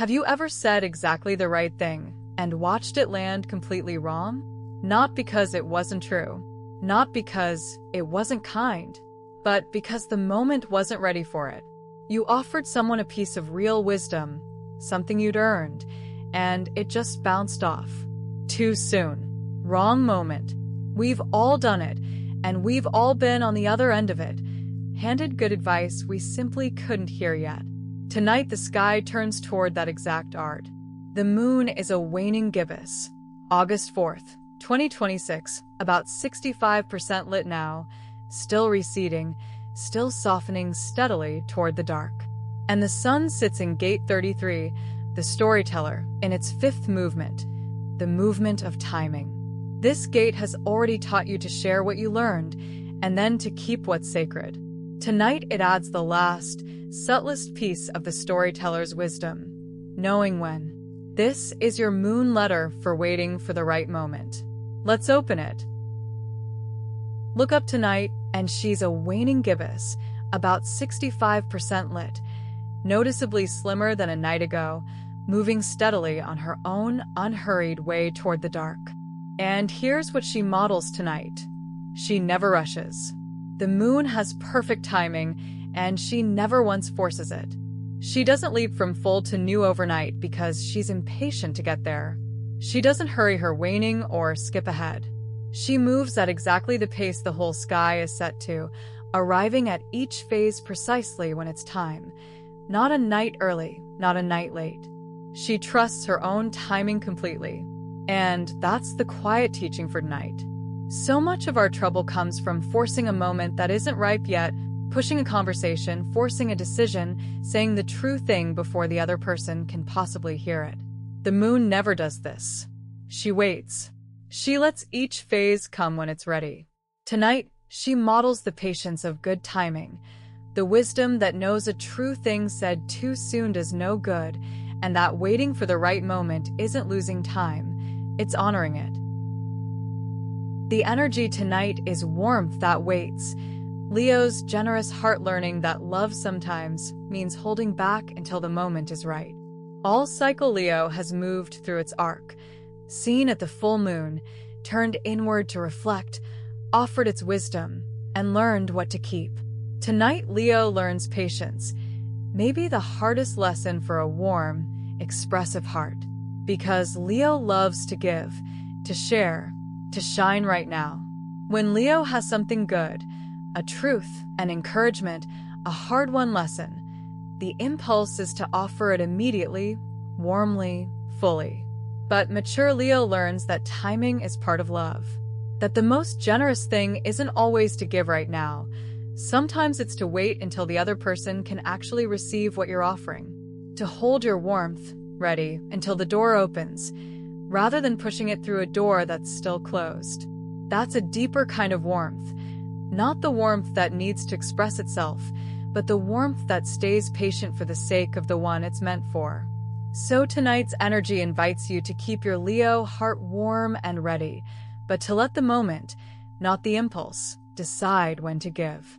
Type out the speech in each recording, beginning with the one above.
Have you ever said exactly the right thing and watched it land completely wrong? Not because it wasn't true, not because it wasn't kind, but because the moment wasn't ready for it. You offered someone a piece of real wisdom, something you'd earned, and it just bounced off. Too soon. Wrong moment. We've all done it, and we've all been on the other end of it. Handed good advice we simply couldn't hear yet. Tonight the sky turns toward that exact art. The moon is a waning gibbous. August 4th, 2026, about 65% lit now, still receding, still softening steadily toward the dark. And the sun sits in gate 33, the storyteller, in its fifth movement, the movement of timing. This gate has already taught you to share what you learned, and then to keep what's sacred. Tonight it adds the last, subtlest piece of the storyteller's wisdom, knowing when. This is your moon letter for waiting for the right moment. Let's open it. Look up tonight, and she's a waning gibbous, about 65% lit, noticeably slimmer than a night ago, moving steadily on her own unhurried way toward the dark. And here's what she models tonight. She never rushes. The moon has perfect timing, and she never once forces it. She doesn't leap from full to new overnight because she's impatient to get there. She doesn't hurry her waning or skip ahead. She moves at exactly the pace the whole sky is set to, arriving at each phase precisely when it's time. Not a night early, not a night late. She trusts her own timing completely. And that's the quiet teaching for tonight. So much of our trouble comes from forcing a moment that isn't ripe yet, pushing a conversation, forcing a decision, saying the true thing before the other person can possibly hear it. The moon never does this. She waits. She lets each phase come when it's ready. Tonight, she models the patience of good timing, the wisdom that knows a true thing said too soon does no good, and that waiting for the right moment isn't losing time, it's honoring it. The energy tonight is warmth that waits. Leo's generous heart learning that love sometimes means holding back until the moment is right. All cycle Leo has moved through its arc, seen at the full moon, turned inward to reflect, offered its wisdom, and learned what to keep. Tonight Leo learns patience, maybe the hardest lesson for a warm, expressive heart. Because Leo loves to give, to share, to shine right now. When Leo has something good, a truth, an encouragement, a hard-won lesson, the impulse is to offer it immediately, warmly, fully. But mature Leo learns that timing is part of love. That the most generous thing isn't always to give right now. Sometimes it's to wait until the other person can actually receive what you're offering. To hold your warmth ready until the door opens, rather than pushing it through a door that's still closed. That's a deeper kind of warmth. Not the warmth that needs to express itself, but the warmth that stays patient for the sake of the one it's meant for. So tonight's energy invites you to keep your Leo heart warm and ready, but to let the moment, not the impulse, decide when to give.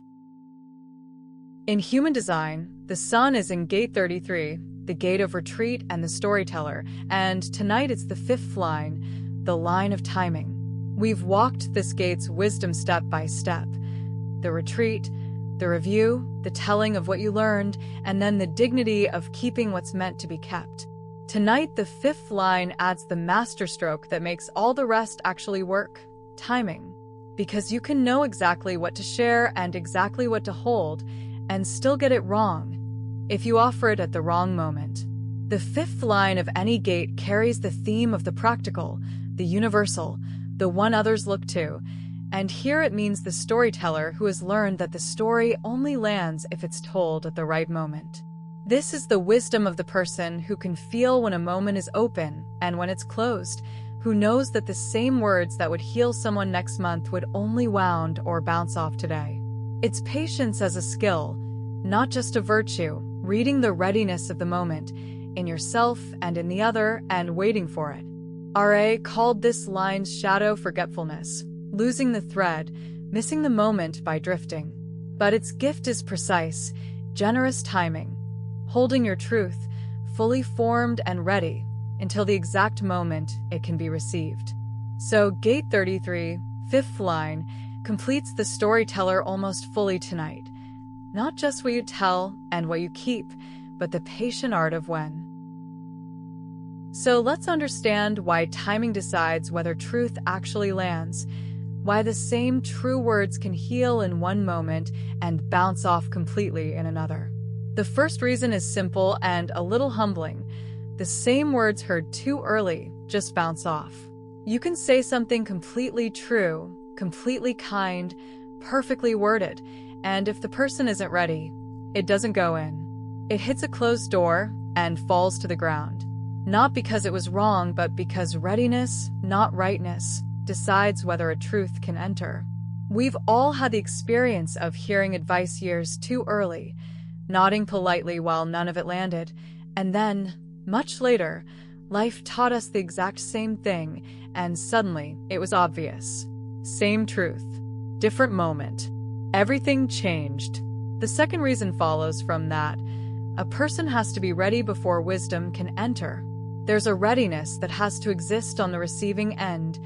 In human design, the sun is in gate 33, the gate of retreat and the storyteller, and tonight it's the fifth line, the line of timing. We've walked this gate's wisdom step by step. The retreat, the review, the telling of what you learned, and then the dignity of keeping what's meant to be kept. Tonight, the fifth line adds the masterstroke that makes all the rest actually work, timing. Because you can know exactly what to share and exactly what to hold, and still get it wrong, if you offer it at the wrong moment. The fifth line of any gate carries the theme of the practical, the universal, the one others look to, and here it means the storyteller who has learned that the story only lands if it's told at the right moment. This is the wisdom of the person who can feel when a moment is open and when it's closed, who knows that the same words that would heal someone next month would only wound or bounce off today. It's patience as a skill, not just a virtue, reading the readiness of the moment, in yourself and in the other, and waiting for it. R.A. called this line's shadow forgetfulness, losing the thread, missing the moment by drifting. But its gift is precise, generous timing, holding your truth, fully formed and ready, until the exact moment it can be received. So Gate 33, fifth line, completes the storyteller almost fully tonight. Not just what you tell and what you keep, but the patient art of when. So let's understand why timing decides whether truth actually lands, why the same true words can heal in one moment and bounce off completely in another. The first reason is simple and a little humbling. The same words heard too early just bounce off. You can say something completely true, completely kind, perfectly worded, and if the person isn't ready, it doesn't go in. It hits a closed door and falls to the ground. Not because it was wrong, but because readiness, not rightness, decides whether a truth can enter. We've all had the experience of hearing advice years too early, nodding politely while none of it landed, and then, much later, life taught us the exact same thing, and suddenly it was obvious. Same truth, different moment. Everything changed. The second reason follows from that. A person has to be ready before wisdom can enter. There's a readiness that has to exist on the receiving end,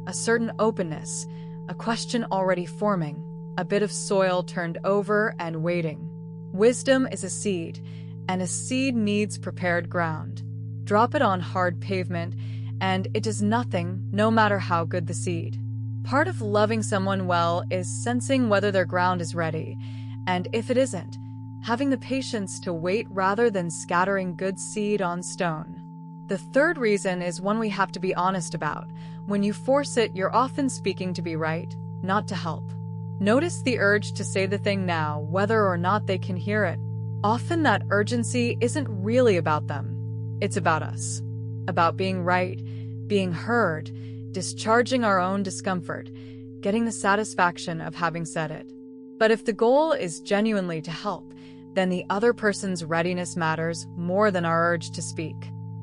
a certain openness, a question already forming, a bit of soil turned over and waiting. Wisdom is a seed, and a seed needs prepared ground. Drop it on hard pavement, and it does nothing, no matter how good the seed. Part of loving someone well is sensing whether their ground is ready, and if it isn't, having the patience to wait rather than scattering good seed on stone. The third reason is one we have to be honest about. When you force it, you're often speaking to be right, not to help. Notice the urge to say the thing now, whether or not they can hear it. Often that urgency isn't really about them. It's about us. About being right, being heard, discharging our own discomfort, getting the satisfaction of having said it. But if the goal is genuinely to help, then the other person's readiness matters more than our urge to speak.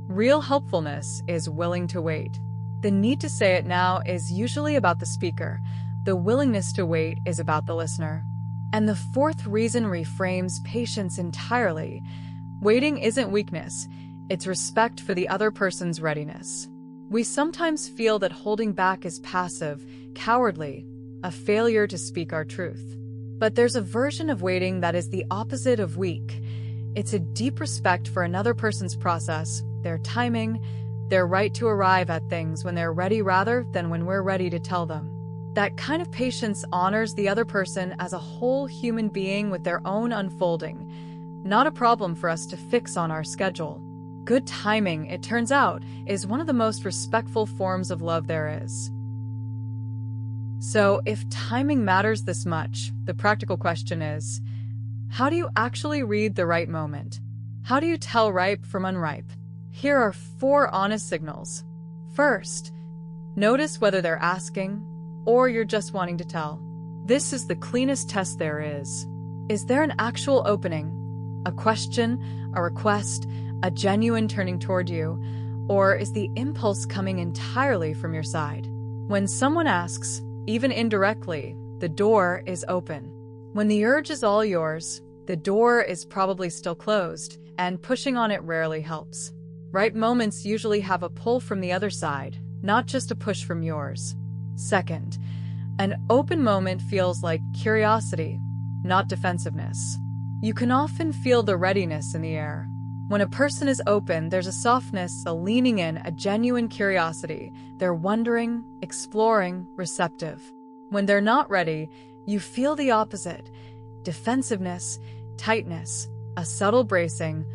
Real helpfulness is willing to wait. The need to say it now is usually about the speaker. The willingness to wait is about the listener. And the fourth reason reframes patience entirely. Waiting isn't weakness, it's respect for the other person's readiness. We sometimes feel that holding back is passive, cowardly, a failure to speak our truth. But there's a version of waiting that is the opposite of weak. It's a deep respect for another person's process, their timing, their right to arrive at things when they're ready rather than when we're ready to tell them. That kind of patience honors the other person as a whole human being with their own unfolding, not a problem for us to fix on our schedule. Good timing, it turns out, is one of the most respectful forms of love there is. So, if timing matters this much, the practical question is, how do you actually read the right moment? How do you tell ripe from unripe? Here are 4 honest signals. First, notice whether they're asking or you're just wanting to tell. This is the cleanest test there is. Is there an actual opening, a question, a request, a genuine turning toward you, or is the impulse coming entirely from your side? When someone asks, even indirectly, the door is open. When the urge is all yours, the door is probably still closed, and pushing on it rarely helps. Ripe moments usually have a pull from the other side, not just a push from yours. Second, an open moment feels like curiosity, not defensiveness. You can often feel the readiness in the air. When a person is open, there's a softness, a leaning in, a genuine curiosity. They're wondering, exploring, receptive. When they're not ready, you feel the opposite. Defensiveness, tightness, a subtle bracing,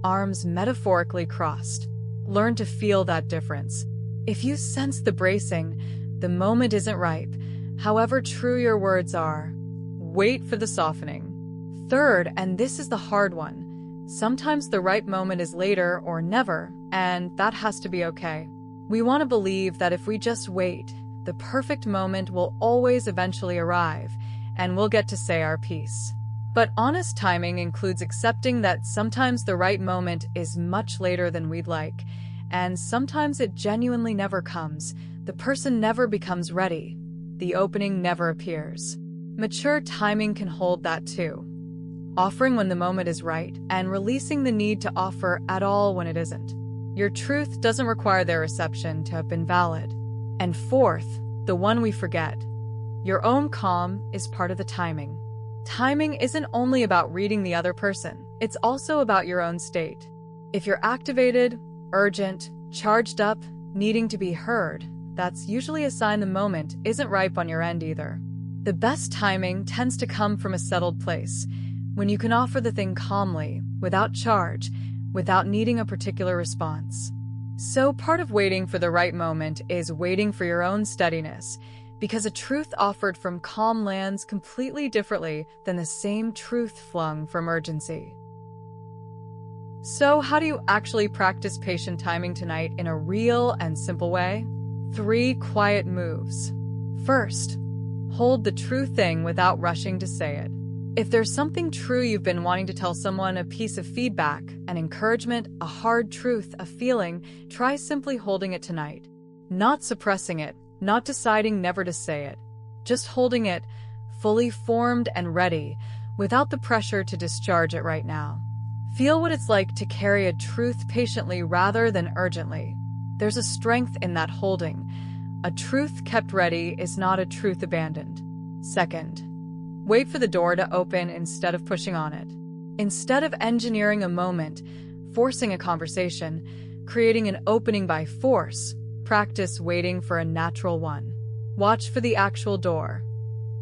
arms metaphorically crossed. Learn to feel that difference. If you sense the bracing, the moment isn't ripe, however true your words are. Wait for the softening. Third, and this is the hard one, sometimes the right moment is later or never, and that has to be okay. We want to believe that if we just wait, the perfect moment will always eventually arrive, and we'll get to say our piece. But honest timing includes accepting that sometimes the right moment is much later than we'd like, and sometimes it genuinely never comes. The person never becomes ready. The opening never appears. Mature timing can hold that too. offering when the moment is right, and releasing the need to offer at all when it isn't. Your truth doesn't require their reception to have been valid. And fourth, the one we forget, your own calm is part of the timing. Timing isn't only about reading the other person, it's also about your own state. If you're activated, urgent, charged up, needing to be heard, that's usually a sign the moment isn't ripe on your end either. The best timing tends to come from a settled place, when you can offer the thing calmly, without charge, without needing a particular response. So part of waiting for the right moment is waiting for your own steadiness, because a truth offered from calm lands completely differently than the same truth flung from urgency. So how do you actually practice patient timing tonight in a real and simple way? 3 quiet moves. First, hold the true thing without rushing to say it. If there's something true you've been wanting to tell someone, a piece of feedback, an encouragement, a hard truth, a feeling, try simply holding it tonight. Not suppressing it, not deciding never to say it. Just holding it, fully formed and ready, without the pressure to discharge it right now. Feel what it's like to carry a truth patiently rather than urgently. There's a strength in that holding. A truth kept ready is not a truth abandoned. Second, wait for the door to open instead of pushing on it. Instead of engineering a moment, forcing a conversation, creating an opening by force, practice waiting for a natural one. Watch for the actual door.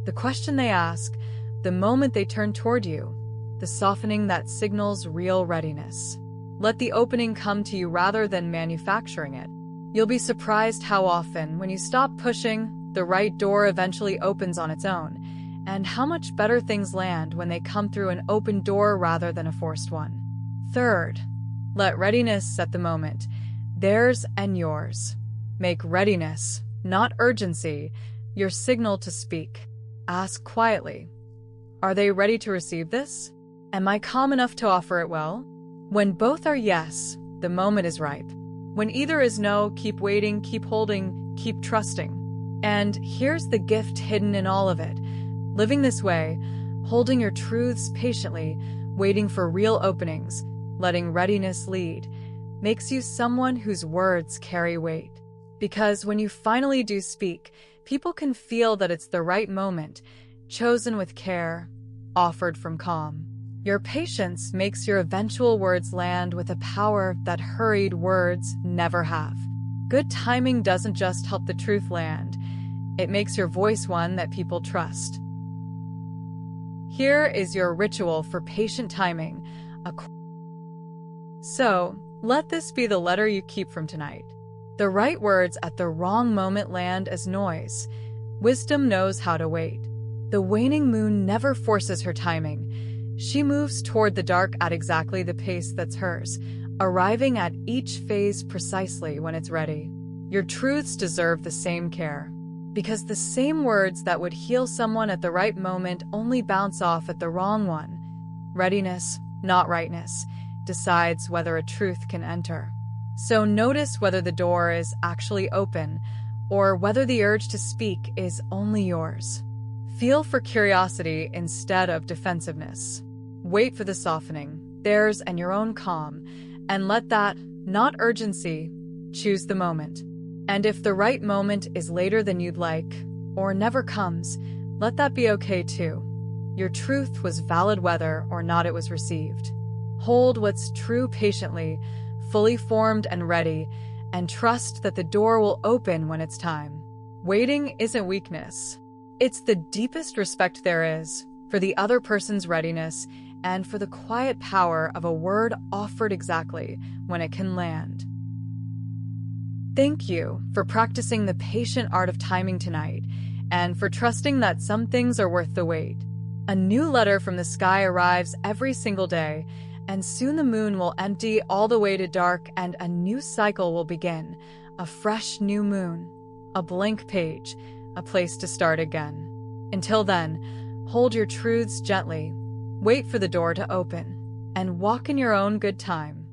The question they ask, the moment they turn toward you, the softening that signals real readiness. Let the opening come to you rather than manufacturing it. You'll be surprised how often, when you stop pushing, the right door eventually opens on its own, and how much better things land when they come through an open door rather than a forced one. Third, let readiness set the moment, theirs and yours. Make readiness, not urgency, your signal to speak. Ask quietly, are they ready to receive this? Am I calm enough to offer it well? When both are yes, the moment is ripe. When either is no, keep waiting, keep holding, keep trusting. And here's the gift hidden in all of it. Living this way, holding your truths patiently, waiting for real openings, letting readiness lead, makes you someone whose words carry weight. Because when you finally do speak, people can feel that it's the right moment, chosen with care, offered from calm. Your patience makes your eventual words land with a power that hurried words never have. Good timing doesn't just help the truth land, it makes your voice one that people trust. Here is your ritual for patient timing. So, let this be the letter you keep from tonight. The right words at the wrong moment land as noise. Wisdom knows how to wait. The waning moon never forces her timing. She moves toward the dark at exactly the pace that's hers, arriving at each phase precisely when it's ready. Your truths deserve the same care, because the same words that would heal someone at the right moment only bounce off at the wrong one. Readiness, not rightness, decides whether a truth can enter. So notice whether the door is actually open, or whether the urge to speak is only yours. Feel for curiosity instead of defensiveness. Wait for the softening, theirs and your own calm, and let that, not urgency, choose the moment. And if the right moment is later than you'd like, or never comes, let that be okay too. Your truth was valid whether or not it was received. Hold what's true patiently, fully formed and ready, and trust that the door will open when it's time. Waiting isn't weakness. It's the deepest respect there is for the other person's readiness and for the quiet power of a word offered exactly when it can land. Thank you for practicing the patient art of timing tonight, and for trusting that some things are worth the wait. A new letter from the sky arrives every single day, and soon the moon will empty all the way to dark and a new cycle will begin. A fresh new moon, a blank page, a place to start again. Until then, hold your truths gently, wait for the door to open, and walk in your own good time.